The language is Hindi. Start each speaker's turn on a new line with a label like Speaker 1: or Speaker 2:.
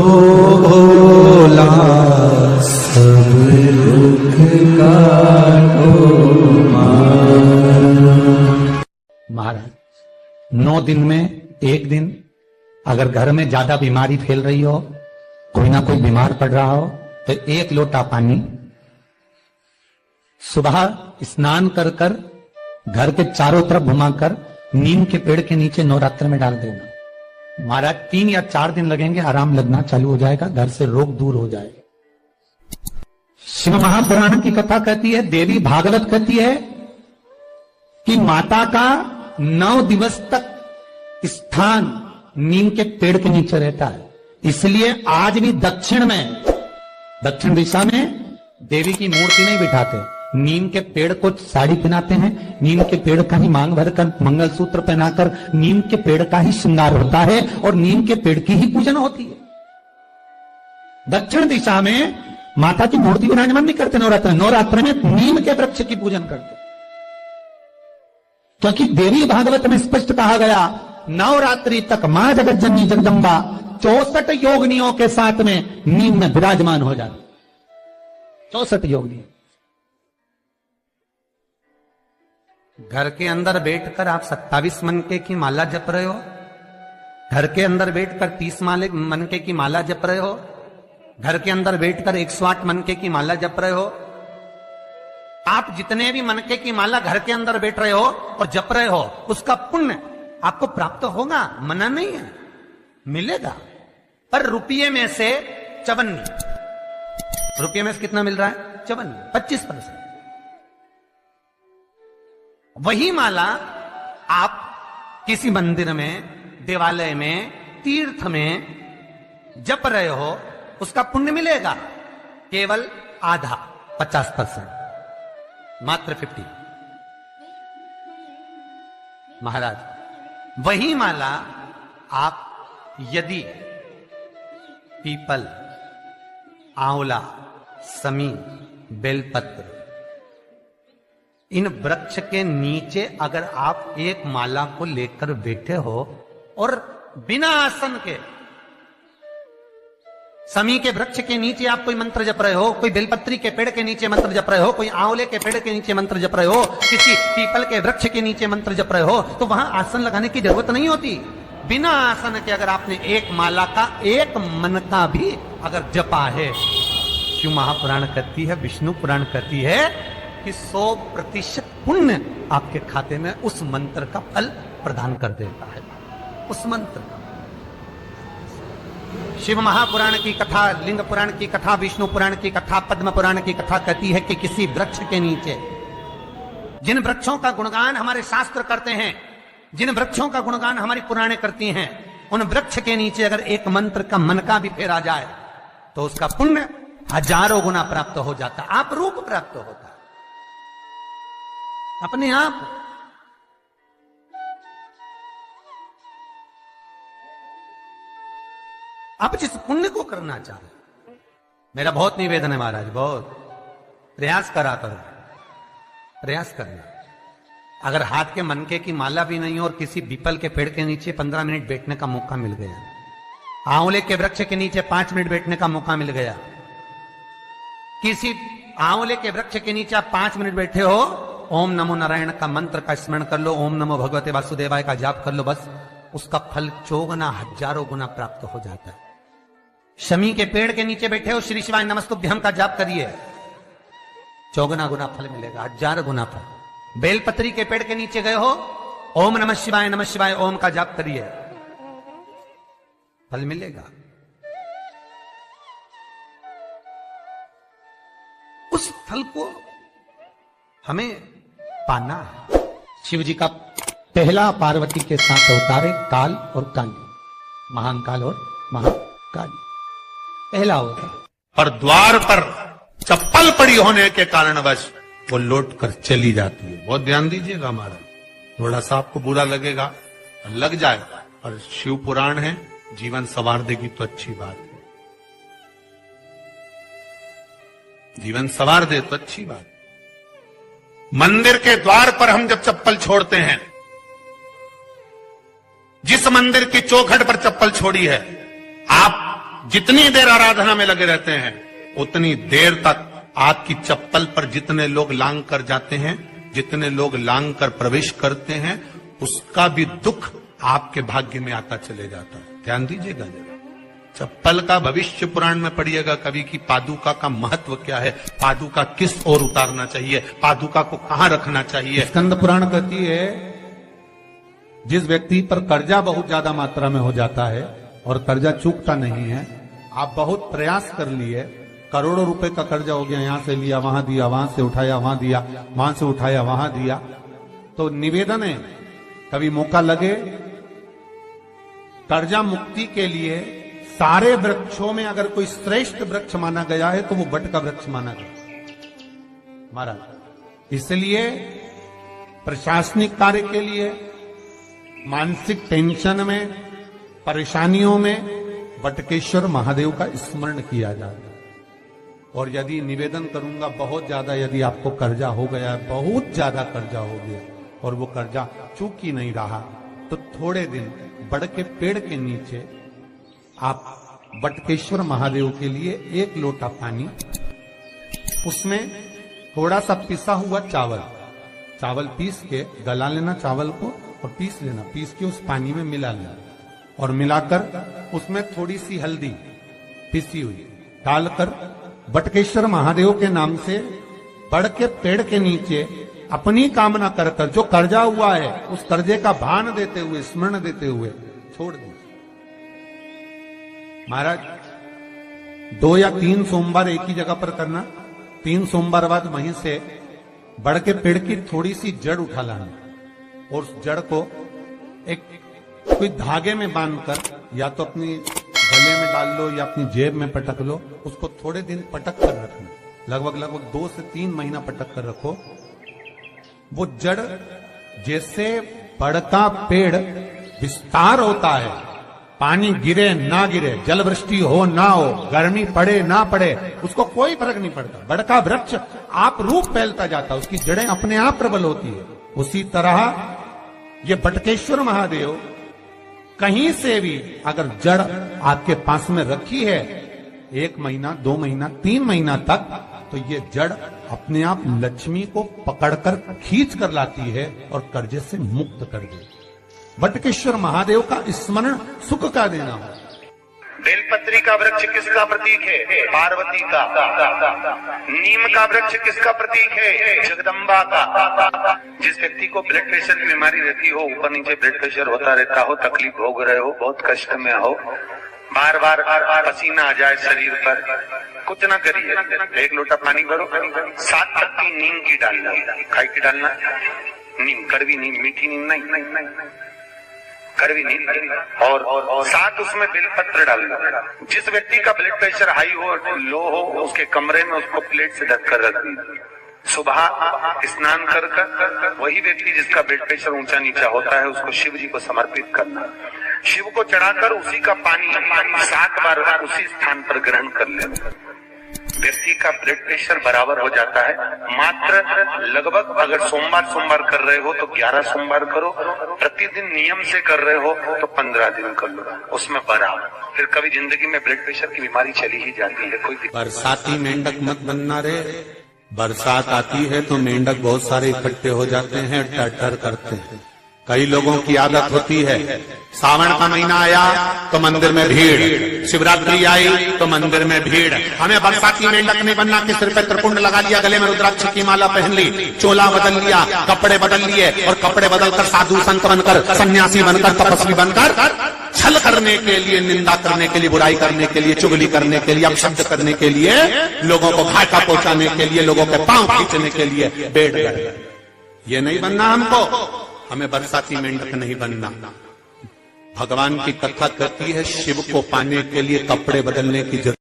Speaker 1: भोला सब दुख काटो
Speaker 2: महाराज 9 दिन में एक दिन अगर घर में ज्यादा बीमारी फैल रही हो, कोई ना कोई बीमार पड़ रहा हो, तो 1 लोटा पानी सुबह स्नान कर कर घर के चारों तरफ घुमाकर नीम के पेड़ के नीचे नवरात्र में डाल देना। महाराज 3 या 4 दिन लगेंगे, आराम लगना चालू हो जाएगा, घर से रोग दूर हो जाएगा। शिव महापुराण की कथा कहती है, देवी भागवत कहती है कि माता का 9 दिवस तक स्थान नीम के पेड़ के नीचे रहता है। इसलिए आज भी दक्षिण दिशा में देवी की मूर्ति नहीं बिठाते, नीम के पेड़ को साड़ी पहनाते हैं, नीम के पेड़ का ही मांग भरकर मंगलसूत्र पहनाकर नीम के पेड़ का ही श्रृंगार होता है और नीम के पेड़ की ही पूजन होती है। दक्षिण दिशा में माता की मूर्ति विराजमान नहीं करते नवरात्र में नीम के वृक्ष की पूजन करते, क्योंकि देवी भागवत में स्पष्ट कहा गया, नवरात्रि तक मां जगत जननी जगदम्बा 64 योगिनियों के साथ में नीम में विराजमान हो जाती। 64 योगिनी। घर के अंदर बैठकर आप 27 मनके की माला जप रहे हो, घर के अंदर बैठकर 30 मनके की माला जप रहे हो, घर के अंदर बैठकर 108 मनके की माला जप रहे हो। आप जितने भी मनके की माला घर के अंदर बैठ रहे हो और जप रहे हो, उसका पुण्य आपको प्राप्त होगा, मना नहीं है, मिलेगा। पर रुपये में से 54, रुपये में से कितना मिल रहा है? 54, 25%। वही माला आप किसी मंदिर में, देवालय में, तीर्थ में जप रहे हो, उसका पुण्य मिलेगा केवल आधा, 50%, मात्र 50। महाराज वही माला आप यदि पीपल, आंवला, समी, बेलपत्र, इन वृक्ष के नीचे अगर आप एक माला को लेकर बैठे हो और बिना आसन के, समी के वृक्ष के नीचे आप कोई मंत्र जप रहे हो, कोई बेलपत्री के पेड़ के नीचे मंत्र जप रहे हो, कोई आंवले के पेड़ के नीचे मंत्र जप रहे हो, किसी पीपल के वृक्ष के नीचे मंत्र जप रहे हो, तो वहां आसन लगाने की जरूरत नहीं होती। बिना आसन के अगर आपने एक माला का एक मन का भी अगर जपा है, शिव महापुराण कहती है, विष्णु पुराण कहती है कि 100% पुण्य आपके खाते में उस मंत्र का फल प्रदान कर देता है। उस मंत्र का शिव महापुराण की कथा, लिंग पुराण की कथा, विष्णु पुराण की कथा, पद्म पुराण की कथा कहती है कि किसी वृक्ष के नीचे, जिन वृक्षों का गुणगान हमारे शास्त्र करते हैं, जिन वृक्षों का गुणगान हमारी पुराणे करती हैं, उन वृक्ष के नीचे अगर एक मंत्र का मन का भी फेरा जाए तो उसका पुण्य हजारों गुना प्राप्त हो जाता, आप रूप प्राप्त होता अपने आप। आप जिस पुण्य को करना चाह रहे, मेरा बहुत निवेदन है महाराज, बहुत प्रयास करा करो, प्रयास करना। अगर हाथ के मनके की माला भी नहीं हो और किसी पीपल के पेड़ के नीचे 15 मिनट बैठने का मौका मिल गया, आंवले के वृक्ष के नीचे 5 मिनट बैठने का मौका मिल गया, किसी आंवले के वृक्ष के नीचे आप 5 मिनट बैठे हो, ओम नमो नारायण का मंत्र का स्मरण कर लो, ओम नमो भगवते वासुदेवाय का जाप कर लो, बस उसका फल 4 गुना, हजारों गुना प्राप्त हो जाता है। शमी के पेड़ के नीचे बैठे हो, श्री शिवाय नमस्तुभ्यं का जाप करिए, 4 गुना फल मिलेगा, 1000 गुना फल। बेलपत्री के पेड़ के नीचे गए हो, ओम नमः शिवाय ओम का जाप करिए, फल मिलेगा। उस फल को हमें पाना है। शिव जी का पहला पार्वती के साथ अवतार है काल और काली, महान काल और महाकाली, पहला होता।
Speaker 3: और द्वार पर चप्पल पड़ी होने के कारणवश वो लौट कर चली जाती है। बहुत ध्यान दीजिएगा महाराज, थोड़ा सा आपको बुरा लगेगा, लग जाएगा, और शिव पुराण है, जीवन संवार देगी तो अच्छी बात है, जीवन संवार दे तो अच्छी बात। मंदिर के द्वार पर हम जब चप्पल छोड़ते हैं, जिस मंदिर की चौखट पर चप्पल छोड़ी है, आप जितनी देर आराधना में लगे रहते हैं उतनी देर तक आपकी चप्पल पर जितने लोग लांग कर जाते हैं, जितने लोग लांग कर प्रवेश करते हैं, उसका भी दुख आपके भाग्य में आता चले जाता है। ध्यान दीजिएगा जरा। चप्पल का भविष्य पुराण में पढ़िएगा कभी कि पादुका का महत्व क्या है, पादुका किस ओर उतारना चाहिए, पादुका को कहां रखना चाहिए।
Speaker 1: स्कंद पुराण कहती है जिस व्यक्ति पर कर्जा बहुत ज्यादा मात्रा में हो जाता है और कर्जा चूकता नहीं है, आप बहुत प्रयास कर लिए, करोड़ों रुपए का कर्जा हो गया, यहां से लिया वहां दिया, वहां से उठाया वहां दिया, वहां से उठाया वहां दिया, तो निवेदन है कभी मौका लगे कर्जा मुक्ति के लिए सारे वृक्षों में अगर कोई श्रेष्ठ वृक्ष माना गया है तो वो वट का वृक्ष माना गया महाराज। इसलिए प्रशासनिक कार्य के लिए, मानसिक टेंशन में, परेशानियों में बटकेश्वर महादेव का स्मरण किया जाता है। और यदि निवेदन करूंगा बहुत ज्यादा, यदि आपको कर्जा हो गया, बहुत ज्यादा कर्जा हो गया और वो कर्जा चूक ही नहीं रहा, तो थोड़े दिन बड़ के पेड़ के नीचे आप बटकेश्वर महादेव के लिए 1 लोटा पानी, उसमें थोड़ा सा पिसा हुआ चावल पीस के गला लेना, चावल को और पीस लेना, पीस के उस पानी में मिला लेना और मिलाकर उसमें थोड़ी सी हल्दी पिसी हुई डालकर बटकेश्वर महादेव के नाम से बड़ के पेड़ के नीचे अपनी कामना कर जो कर्जा हुआ है उस कर्जे का भान देते हुए, स्मरण देते हुए छोड़ दीजिए। महाराज 2 या 3 सोमवार एक ही जगह पर करना, 3 सोमवार बाद वहीं से बड़ के पेड़ की थोड़ी सी जड़ उठा लाना और उस जड़ को एक कोई धागे में बांधकर या तो अपनी गले में डाल लो या अपनी जेब में पटक लो, उसको थोड़े दिन पटक कर रखना, लगभग 2 से 3 महीना पटक कर रखो। वो जड़ जैसे बड़ का पेड़ विस्तार होता है, पानी गिरे ना गिरे, जल वृष्टि हो ना हो, गर्मी पड़े ना पड़े, उसको कोई फर्क नहीं पड़ता, बड़ का वृक्ष आप रूप फैलता जाता, उसकी जड़ें अपने आप प्रबल होती है। उसी तरह ये बटकेश्वर महादेव कहीं से भी अगर जड़ आपके पास में रखी है 1 महीना, 2 महीना, 3 महीना तक, तो ये जड़ अपने आप लक्ष्मी को पकड़कर खींच कर लाती है और कर्जे से मुक्त कर देती है। बटकेश्वर महादेव का स्मरण सुख का देना हो।
Speaker 4: बेलपत्री का वृक्ष किसका प्रतीक है? पार्वती का। नीम का वृक्ष किसका प्रतीक है? जगदम्बा का। जिस व्यक्ति को ब्लड प्रेशर की बीमारी रहती हो, ऊपर नीचे ब्लड प्रेशर होता रहता हो, तकलीफ भोग रहे हो, बहुत कष्ट में हो, बार बार पसीना आ जाए शरीर पर, कुछ ना करिए, 1 लोटा पानी भरो, 7 पत्ती नीम की डालना, खाई की डालना, नीम, कड़वी नीम, मीठी नीम नहीं, कड़वी नीम, और साथ उसमें बेलपत्र डालना। जिस व्यक्ति का ब्लड प्रेशर हाई हो, लो हो, उसके कमरे में उसको प्लेट से ढक कर रख दीजिए। सुबह स्नान कर वही व्यक्ति जिसका ब्लड प्रेशर ऊंचा नीचा होता है उसको शिव जी को समर्पित करना, शिव को चढ़ाकर उसी का पानी 7 बार उसी स्थान पर ग्रहण कर लेना। व्यक्ति का ब्लड प्रेशर बराबर हो जाता है। मात्र लगभग अगर सोमवार कर रहे हो तो 11 सोमवार करो, प्रतिदिन नियम से कर रहे हो तो 15 दिन कर लो, उसमें बराबर। फिर कभी जिंदगी में ब्लड प्रेशर की बीमारी चली ही जाती है। कोई
Speaker 3: बरसाती मेंढक मत बनना रे, बरसात आती है तो मेंढक बहुत सारे इकट्ठे हो जाते हैं, टर करते हैं। कई लोगों की आदत होती है, सावन का महीना आया तो मंदिर में भीड़, शिवरात्रि आई तो मंदिर में भीड़। हमें बरसाती मेंढक नहीं बनना कि सिर पे त्रिपुंड लगा लिया, गले में रुद्राक्ष की माला पहन ली, चोला बदल लिया, कपड़े बदल लिए और कपड़े बदलकर साधु संत बनकर, सन्यासी बनकर, तपस्वी बनकर छल करने के लिए, निंदा करने के लिए, बुराई करने के लिए, चुगली करने के लिए, अपशब्द करने के लिए, लोगों को घाटा पहुंचाने के लिए, लोगों के पांव खींचने के लिए बैठ गए। ये नहीं बनना हमको, हमें बरसाती मेंढक नहीं बनना। भगवान की कथा कहती है शिव को पाने के लिए कपड़े बदलने की जरूरत